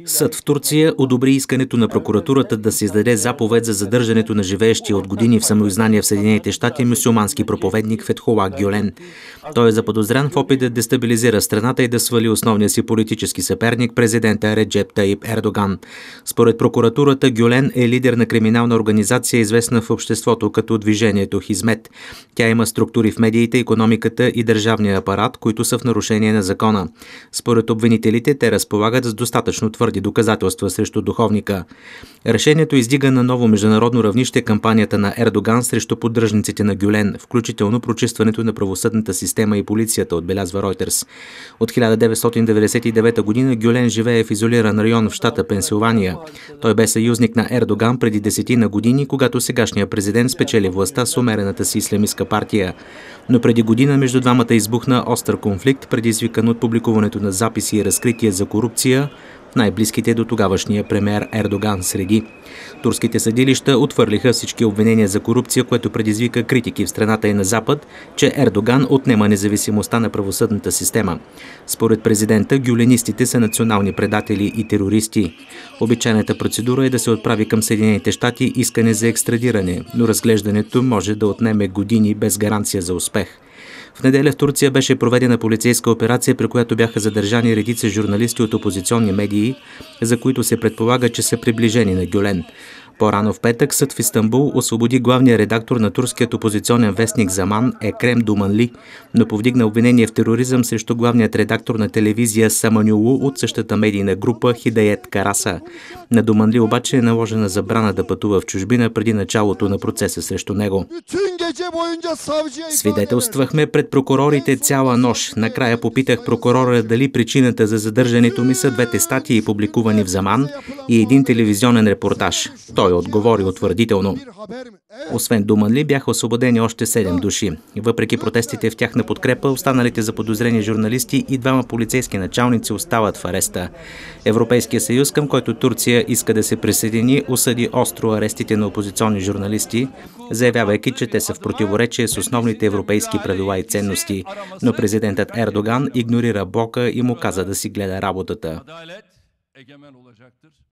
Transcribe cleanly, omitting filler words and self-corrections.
Съд в Турция одобри искането на прокуратурата да се издаде заповед за задържането на живеещия от години в самоизгнание в Съединените щати мюсюлмански проповедник Фетхулах Гюлен. Той е заподозрян в опит да дестабилизира страната и да свали основния си политически съперник, президента Реджеп Таип Ердоган. Според прокуратурата, Гюлен е лидер на криминална организация, известна в обществото като движението Хизмет. Тя има структури в медиите, икономиката и държавния апарат, които са в нарушение на закона. Според обвинителите, те разполагат с достатъчно твърди доказателства срещу духовника. Решението издига на ново международно равнище кампанията на Ердоган срещу поддръжниците на Гюлен, включително прочистването на правосъдната система и полицията, отбелязва Ройтерс. От 1999 година Гюлен живее в изолиран район в щата Пенсилвания. Той бе съюзник на Ердоган преди 10 години, когато сегашният президент спечели властта с умерената си ислямистка партия. Но преди година между двамата избухна остър конфликт, предизвикан от публикуването на записи и разкрития за корупция най-близките до тогавашния премиер Ердоган среди. Турските съдилища отвърлиха всички обвинения за корупция, което предизвика критики в страната и на Запад, че Ердоган отнема независимостта на правосъдната система. Според президента, гюленистите са национални предатели и терористи. Обичайната процедура е да се отправи към Съединените щати искане за екстрадиране, но разглеждането може да отнеме години без гаранция за успех. В неделя в Турция беше проведена полицейска операция, при която бяха задържани редица журналисти от опозиционни медии, за които се предполага, че са приближени на Гюлен. По-рано в петък съд в Истанбул освободи главния редактор на турският опозиционен вестник Заман Екрем Думанли, но повдигна обвинение в тероризъм срещу главният редактор на телевизия Саманюлу от същата медийна група Хидает Караса. На Думанли обаче е наложена забрана да пътува в чужбина преди началото на процеса срещу него. Свидетелствахме пред прокурорите цяла нощ. Накрая попитах прокурора дали причината за задържането ми са двете статии, публикувани в Заман, и един телевизионен репортаж. Той отговори утвърдително. Освен Думанли, бяха освободени още 7 души. Въпреки протестите в тяхна подкрепа, останалите заподозрени журналисти и 2 полицейски началници остават в ареста. Европейския съюз, към който Турция иска да се присъедини, осъди остро арестите на опозиционни журналисти, заявявайки, че те са в противоречие с основните европейски правила и ценности. Но президентът Ердоган игнорира блока и му каза да си гледа работата.